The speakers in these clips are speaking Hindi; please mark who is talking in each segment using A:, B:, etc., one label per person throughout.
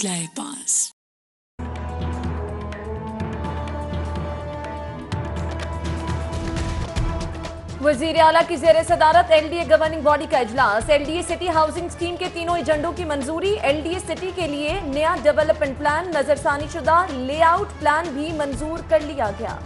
A: Sly Pass।
B: वजीर आला की जेर सदारत एलडीए गवर्निंग बॉडी का इजलास। एलडीए सिटी हाउसिंग स्कीम के तीनों एजेंडों की मंजूरी। एलडीए सिटी के लिए नया डेवलपमेंट प्लान, नजरसानी शुदा लेआउट प्लान भी मंजूर कर लिया गया।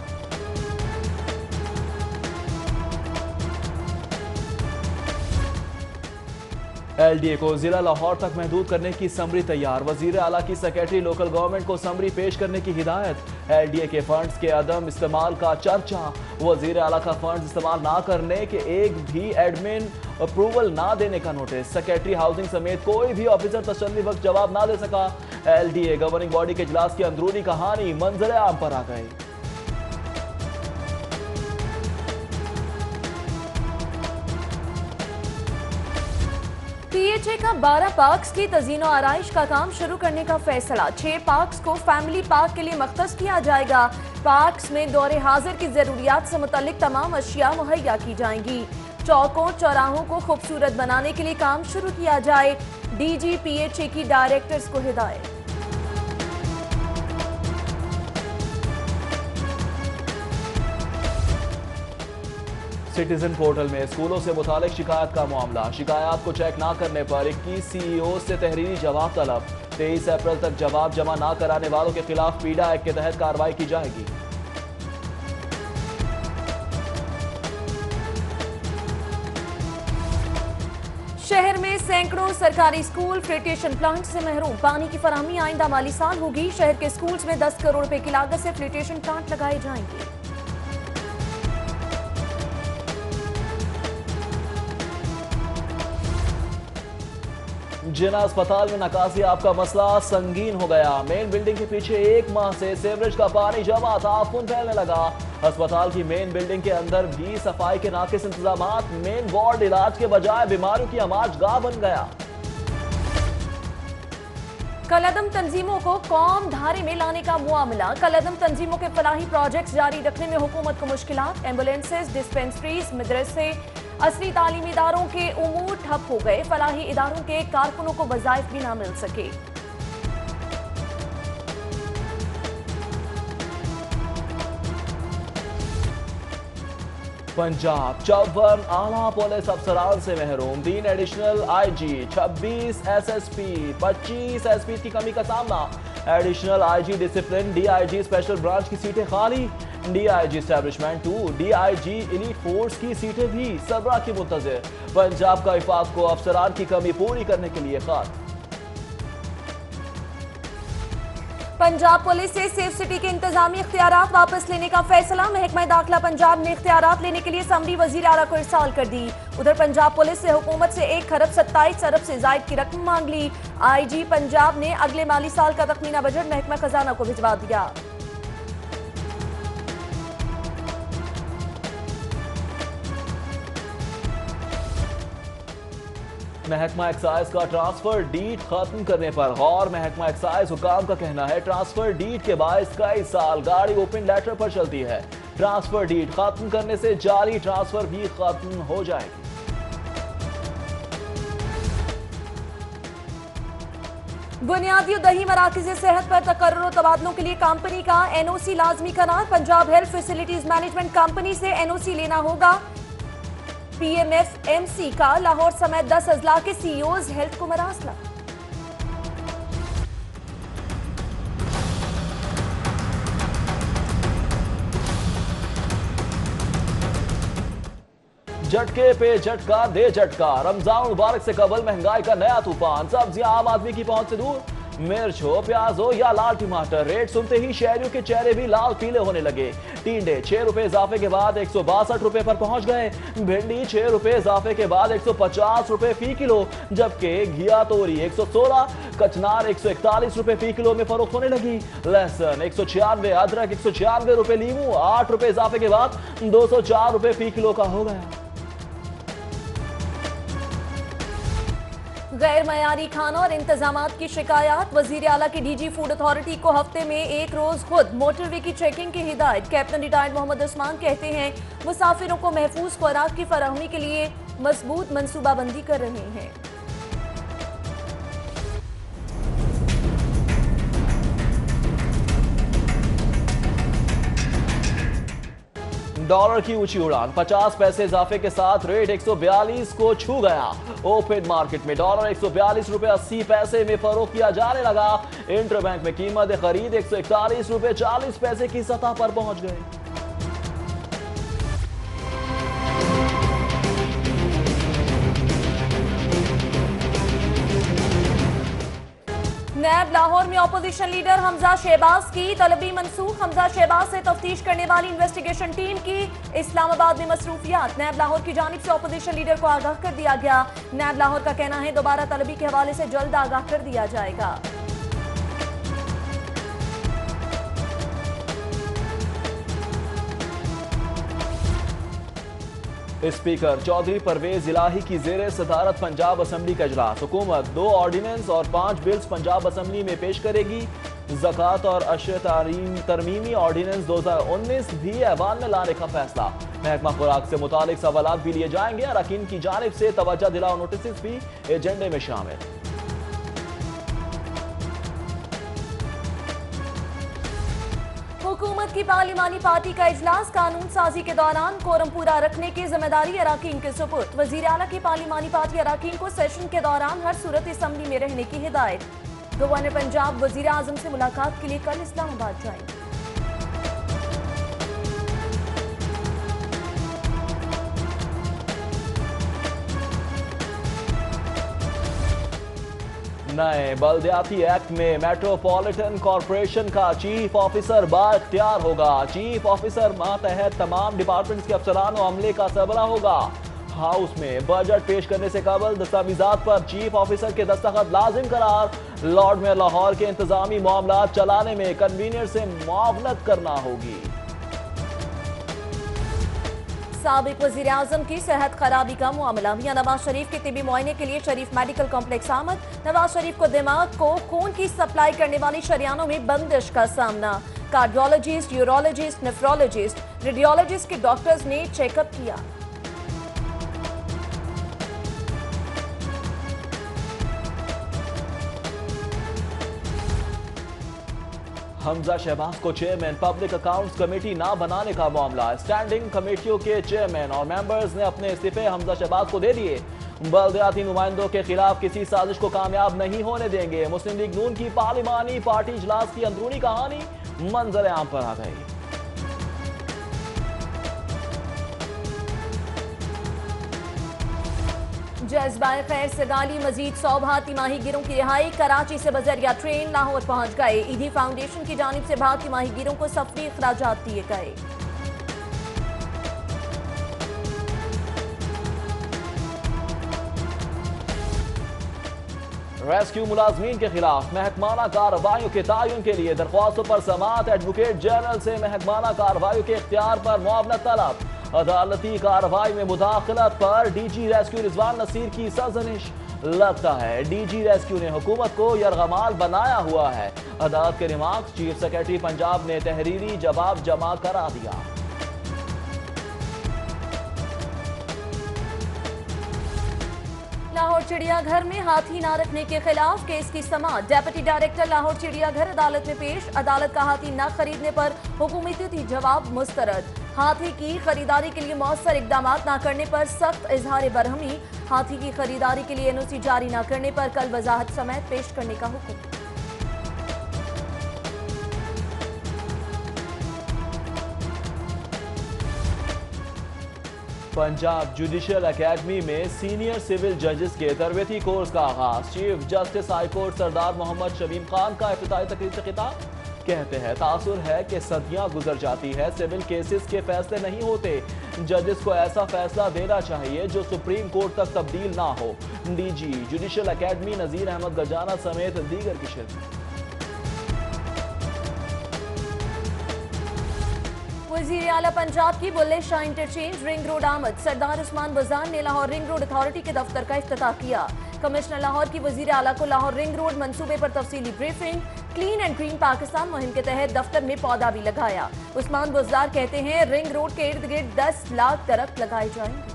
C: एलडीए को जिला लाहौर तक महदूद करने की समरी तैयार। वजीर आला की सेक्रेटरी लोकल गवर्नमेंट को समरी पेश करने की हिदायत। एलडीए के फंड्स के अदम इस्तेमाल का चर्चा। वजीर आला का फंड्स इस्तेमाल ना करने के एक भी एडमिन अप्रूवल ना देने का नोटिस। सेक्रेटरी हाउसिंग समेत कोई भी ऑफिसर तसल्ली वक्त जवाब ना दे सका। एलडीए गवर्निंग बॉडी के इजलास की अंदरूनी कहानी मंजर आम पर आ गई।
B: पीएचए का 12 पार्क्स की तज़ीनो आराइश का काम शुरू करने का फैसला। 6 पार्क्स को फैमिली पार्क के लिए मख्तस किया जाएगा। पार्क्स में दौरे हाजिर की जरूरियात से मुतल्लिक तमाम अशिया मुहैया की जाएंगी। चौकों चौराहों को खूबसूरत बनाने के लिए काम शुरू किया जाए। डीजी पीएचए की डायरेक्टर्स को हिदायत।
C: सिटीजन पोर्टल में स्कूलों से मुतालिक शिकायत का मामला। शिकायत को चेक ना करने पर 21 सीईओ से तहरीरी जवाब तलब। 23 अप्रैल तक जवाब जमा ना कराने वालों के खिलाफ पीडा एक्ट के तहत कार्रवाई की जाएगी।
B: शहर में सैकड़ों सरकारी स्कूल फिल्ट्रेशन प्लांट से महरूम। पानी की फराहमी आइंदा माली साल होगी। शहर के स्कूल्स में 10 करोड़ रुपए की लागत से फिल्ट्रेशन प्लांट लगाए जाएंगे।
C: जिना अस्पताल में नकासियाब का मसला संगीन हो गया। मेन बिल्डिंग के पीछे 1 माह से सीवरेज का पानी जमा था, ताफुन फैलने लगा। अस्पताल की मेन बिल्डिंग के अंदर भी सफाई के नाकिस इंतजामात। मेन वार्ड इलाज के बजाय बीमारियों की अमाजगाह बन गया।
B: कलअदम तंजीमों को कौम धारे में लाने का मुआमला। कलअदम तंजीमों के फलाही प्रोजेक्ट्स जारी रखने में हुकूमत को मुश्किलात। एम्बुलेंसेज, डिस्पेंसरीज, मदरसे, असली तालीमी इदारों के उमूर ठप हो गए। फलाही इदारों के कारकुनों को वज़ाइफ भी ना मिल सके।
C: पंजाब 54 आला पुलिस अफसरान से महरूम। 3 एडिशनल आईजी, 26 एसएसपी, 25 एसपी की कमी का सामना। Additional IG discipline, DIG special branch की सीटें खाली। DIG establishment 2, DIG elite force की सीटें भी सरबराह की मुंतज़िर। पंजाब का विफाक को अफसरान की कमी पूरी करने के लिए खत।
B: पंजाब पुलिस से सेफ सिटी के इंतजामी इख्तियारात वापस लेने का फैसला। महकमा दाखिला पंजाब ने इख्तियारात लेने के लिए समरी वजीर आला को इरसाल कर दी। उधर पंजाब पुलिस से हुकूमत से 1 खरब 27 अरब से जायद की रकम मांग ली। आईजी पंजाब ने अगले माली साल का तखमीना बजट महकमा खजाना को भिजवा दिया।
C: महकमा एक्साइज का ट्रांसफर डीड खत्म करने पर गौर। महकमा एक्साइज हुकाम का कहना है ट्रांसफर डीड के बायस कई साल गाड़ी ओपन लेटर पर चलती है। ट्रांसफर डीड खत्म करने से जारी ट्रांसफर भी खत्म हो जाएगी।
B: बुनियादी और दही मराकज़ सेहत पर तकर्रुर तबादलों के लिए कंपनी का एनओसी लाजमी करार। Punjab health facilities management company से एनओसी लेना होगा। पीएमएफएमसी का लाहौर समेत 10 अजला के सीईओज हेल्थ को मरासला।
C: झटके पे झटका दे झटका। रमजान मुबारक से कबल महंगाई का नया तूफान। सब्जियां आम आदमी की पहुंच से दूर। मिर्च हो, प्याज हो या लाल टमाटर, रेट सुनते ही शहरियों के चेहरे भी लाल पीले होने लगे। टिंडे 6 रुपए इजाफे के बाद 162 रुपए पर पहुंच गए। भिंडी 6 रुपए इजाफे के बाद 150 रुपए फी किलो, जबकि घिया तोरी 116, कचनार 141 रुपए फी किलो में फरोख्त होने लगी। लहसुन 196, अदरक 196 रुपए, लीमू 8 रुपए इजाफे के बाद 204 रुपए फी किलो का हो गया।
B: गैर मयारी खाना और इंतजामात की शिकायत। वजीर आला की डीजी फूड अथॉरिटी को हफ्ते में 1 रोज खुद मोटरवे की चेकिंग की हिदायत। कैप्टन रिटायर्ड मोहम्मद उस्मान कहते हैं मुसाफिरों को महफूज खुराक की फराहमी के लिए मजबूत मनसूबाबंदी कर रहे हैं।
C: डॉलर की ऊंची उड़ान, 50 पैसे इजाफे के साथ रेट 142 को छू गया। ओपन मार्केट में डॉलर 142 रुपए 80 पैसे में फरोख्त किया जाने लगा। इंटरबैंक में कीमत खरीद 141 रुपए 40 पैसे की सतह पर पहुंच गए।
B: नैब लाहौर में ऑपोजिशन लीडर हमजा शहबाज की तलबी मंसूख। हमजा शहबाज से तफ्तीश करने वाली इन्वेस्टिगेशन टीम की इस्लामाबाद में मसरूफियात। नैब लाहौर की जानिब से ऑपोजिशन लीडर को आगाह कर दिया गया। नैब लाहौर का कहना है दोबारा तलबी के हवाले से जल्द आगाह कर दिया जाएगा।
C: स्पीकर चौधरी परवेज इलाही की जेर सदारत पंजाब असम्बली का इजलास। हुकूमत 2 ऑर्डिनेंस और 5 बिल्स पंजाब असम्बली में पेश करेगी। ज़कात और अशर तरमीमी ऑर्डिनेंस 2019 भी ऐवान में लाने का फैसला। महकमा खुराक से मुतालिक सवालात भी लिए जाएंगे। अरकान की जानिब से तवज्जो दिलाओ नोटिस भी एजेंडे में शामिल।
B: हुकूमत की पार्लिमानी पार्टी का इजलास। कानून साजी के दौरान कोरम पूरा रखने की जिम्मेदारी अराकीन के सुपुर्द। वजीर आला की पार्लिमानी पार्टी अराकीन को सेशन के दौरान हर सूरत असम्बली में रहने की हिदायत। गवर्नर पंजाब वजीर आजम से मुलाकात के लिए कल इस्लामाबाद जाएंगे।
C: नए बल्दियाती एक्ट में मेट्रोपॉलिटन कॉरपोरेशन का चीफ ऑफिसर बाइख्तियार होगा। चीफ ऑफिसर मातहत तमाम डिपार्टमेंट्स के अफसरान और अमले का सरबरा होगा। हाउस में बजट पेश करने से कबल दस्तावेजात पर चीफ ऑफिसर के दस्तखत लाजिम करार। लॉर्ड में लाहौर के इंतजामी मामला चलाने में कन्वीनर से मुआवनत करना होगी।
B: साबिक वजीर आजम की सेहत खराबी का मामला। मियां नवाज शरीफ के तिबी मुआयने के लिए शरीफ मेडिकल कॉम्प्लेक्स आमद। नवाज शरीफ को दिमाग को खून की सप्लाई करने वाली शरियानों में बंदिश का सामना। कार्डियोलॉजिस्ट, यूरोलॉजिस्ट, नेफ्रोलॉजिस्ट, रेडियोलॉजिस्ट के डॉक्टर्स ने चेकअप किया।
C: हमजा शहबाज को चेयरमैन पब्लिक अकाउंट्स कमेटी ना बनाने का मामला। स्टैंडिंग कमेटियों के चेयरमैन और मेंबर्स ने अपने इस्तीफे हमजा शहबाज को दे दिए। बल्दियाती नुमाइंदों के खिलाफ किसी साजिश को कामयाब नहीं होने देंगे। मुस्लिम लीग नून की पार्लिमानी पार्टी इजलास की अंदरूनी कहानी मंजर आम पर आ गई।
B: जज्बाए खैर से गाली मजीद 100 भारतीय माहीगीरों की रिहाई। कराची से बजरिया ट्रेन लाहौर पहुंच गए। ईदी फाउंडेशन की जानिब से भारतीय माहीगीरों को सफरी अखराजात दिए गए।
C: रेस्क्यू मुलाजमीन के खिलाफ महकमाना कार्रवाइयों के तयन के लिए दरख्वास्तों पर समाअत। एडवोकेट जनरल से महकमाना कार्रवाइयों के इख्तियार पर मुआवनत तलब। अदालती कार्रवाई में मुदाखलत पर डीजी रेस्क्यू रिजवान नसीर की सरजनिश। लगता है डीजी रेस्क्यू ने हुकूमत को यरगमाल बनाया हुआ है। अदालत के रिमार्क्स चीफ सेक्रेटरी पंजाब ने तहरीरी जवाब जमा करा दिया।
B: लाहौर चिड़ियाघर में हाथी न रखने के खिलाफ केस की समाअत। डेप्यूटी डायरेक्टर लाहौर चिड़ियाघर अदालत में पेश। अदालत का हाथी न खरीदने पर हुकूमती जवाब मुस्तरद। हाथी की खरीदारी के लिए मौसर इकदाम न करने पर सख्त इजहार बरहमी। हाथी की खरीदारी के लिए एनओसी जारी न करने पर कल वजाहत समेत पेश करने का हुक्म।
C: पंजाब जुडिशियल एकेडमी में सीनियर सिविल जजेस के तरबेती कोर्स का आगाज। चीफ जस्टिस हाई कोर्ट सरदार मोहम्मद शमीम खान का इफ्तिताही तकरीर से खिताब। कहते हैं तासुर है कि सदियां गुजर जाती है, सिविल केसेस के फैसले नहीं होते। जजेस को ऐसा फैसला देना चाहिए जो सुप्रीम कोर्ट तक तब्दील ना हो। DG judicial academy Nazir Ahmad Gajana समेत दीगर की शिरकत।
B: वजीर आला पंजाब की Bulleh Shah interchange ring road आमद। सरदार उस्मान बज़ान ने लाहौर रिंग रोड अथॉरिटी के दफ्तर का इफ्तिताह किया। कमिश्नर लाहौर की वजीर आला को लाहौर रिंग रोड मंसूबे पर तफसीली briefing. Clean and green Pakistan मुहिम के तहत दफ्तर में पौधा भी लगाया। उस्मान बुज़दार कहते हैं रिंग रोड के इर्द गिर्द 10 लाख दरख्त लगाए जाएंगे।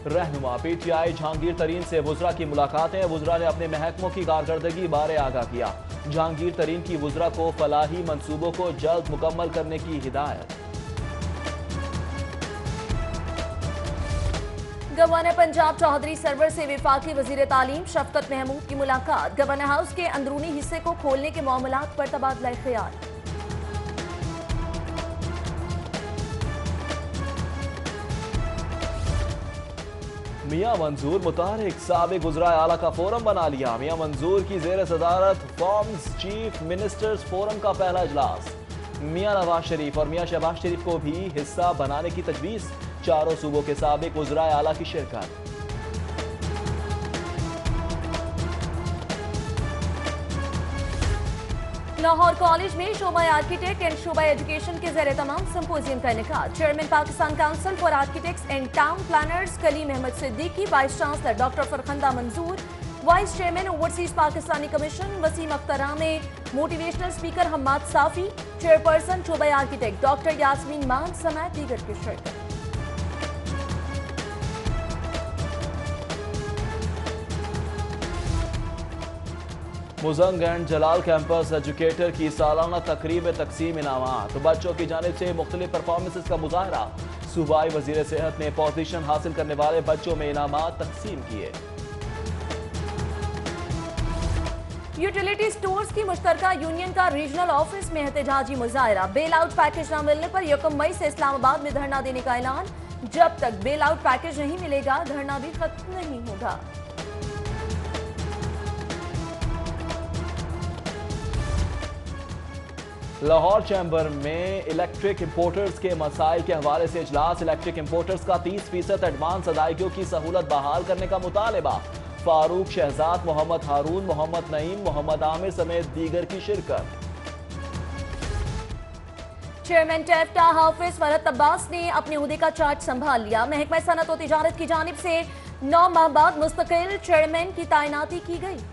C: रहनुमा पीटीआई जहांगीर तरीन से वुज़रा की मुलाकातें। वुज़रा ने अपने महकमों की कारकर्दगी बारे आगाह किया। जहांगीर तरीन की वुज़रा को फलाही मंसूबों को जल्द मुकम्मल करने की हिदायत।
B: गवर्नर पंजाब चौधरी सरवर से विफाकी वजीर तालीम शफकत महमूद की मुलाकात। गवर्नर हाउस के अंदरूनी हिस्से को खोलने के मामलात पर तबादला ख्याल।
C: मियां मंजूर मुतारिक साबिक वज़रा आला का फोरम बना लिया। मियां मंजूर की ज़ेर सदारत फॉर्म्स चीफ मिनिस्टर्स फोरम का पहला इजलास। मियां नवाज शरीफ और मियां शहबाज शरीफ को भी हिस्सा बनाने की तजवीज़। चारों सूबों के साबिक वज़रा आला की शिरकत।
B: लाहौर कॉलेज में शोबा आर्किटेक्ट एंड शोबा एजुकेशन के ज़ेर तमाम सिंपोजियम का इनेकाद। Chairman Pakistan council for architects and town planners Kaleem Ahmad Siddiqui, vice chancellor doctor Farkhanda Manzoor, vice chairman overseas Pakistani commission Waseem Akhtar Aamir, motivational speaker Hammad Safi, chairperson शोबा आर्किटेक्ट डॉक्टर यास्मीन मान समेत दीगर की शिरकत।
C: मुजंग एंड जलाल कैंपस एजुकेटर की सालाना तकरीब में तकसीम इनामात। बच्चों की जानिब से मुख्तलिफ परफॉर्मेंसेस का मुजाहरा। सूबाई वजीर सेहत ने पोजीशन हासिल करने वाले बच्चों में इनामात तकसीम किए।
B: यूटिलिटी स्टोर्स की मुश्तरका यूनियन का रीजनल ऑफिस में एहतजाजी मुजाहरा। बेल आउट पैकेज न मिलने पर 1 मई से इस्लामाबाद में धरना देने का ऐलान। जब तक बेल आउट पैकेज नहीं मिलेगा धरना भी खत्म नहीं होगा।
C: लाहौर चैम्बर में इलेक्ट्रिक इंपोर्टर्स के मसाइल के हवाले से इजलास। इलेक्ट्रिक इंपोर्टर्स का 30% एडवांस अदायगियों की सहूलत बहाल करने का मुतालबा। फारूक शहजाद, मोहम्मद हारून, मोहम्मद नईम, मोहम्मद आमिर समेत दीगर की शिरकत।
B: चेयरमैन टेफ्टा हाफिज फरहत अब्बास ने अपने ओहदे का चार्ज संभाल लिया। महकमा सनत और तिजारत की जानिब से 9 माह बाद मुस्तकिल चेयरमैन की तैनाती की गई।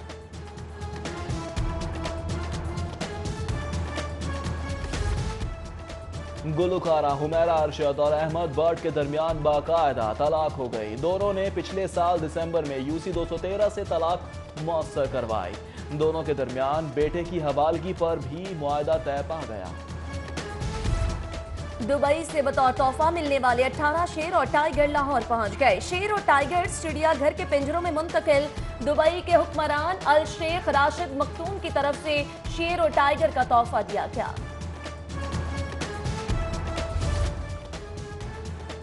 C: गुलकारा हुमैरा अरशद और अहमद बर्ट के दरमियान बाकायदा तलाक हो गई। दोनों ने पिछले साल दिसंबर में यूसी 213 से तलाक मुअस्सर करवाई। दोनों के दरमियान बेटे की हवालगी पर भी मुआहदा तय पा गया।
B: दुबई से बतौर तोहफा मिलने वाले 18 शेर और टाइगर लाहौर पहुंच गए। शेर और टाइगर चिड़ियाघर के पिंजरों में मुंतकिल। दुबई के हुक्मरान अल शेख राशिद मखतूम की तरफ से शेर और टाइगर का तोहफा दिया गया।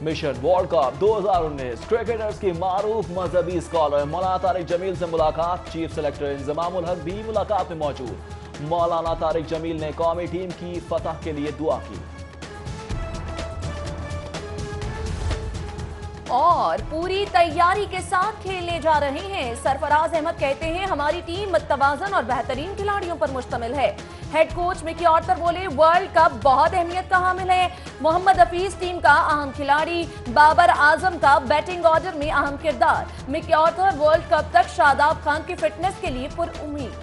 C: मिशन वर्ल्ड कप 2019 क्रिकेटर्स की मारूफ मजहबी स्कॉलर मौलाना तारिक जमील से मुलाकात। चीफ सेलेक्टर इंजमामुल हक भी मुलाकात में मौजूद। मौलाना तारिक जमील ने कौमी टीम की फतह के लिए दुआ की।
B: और पूरी तैयारी के साथ खेलने जा रहे हैं। सरफराज अहमद कहते हैं हमारी टीम मुतवाजन और बेहतरीन खिलाड़ियों पर मुश्तमिल है। हेड कोच मिकी आर्थर बोले वर्ल्ड कप बहुत अहमियत का हामिल है। मोहम्मद हफीज टीम का अहम खिलाड़ी। बाबर आजम का बैटिंग ऑर्डर में अहम किरदार। मिकी आर्थर वर्ल्ड कप तक शादाब खान की फिटनेस के लिए पुरउम्मीद।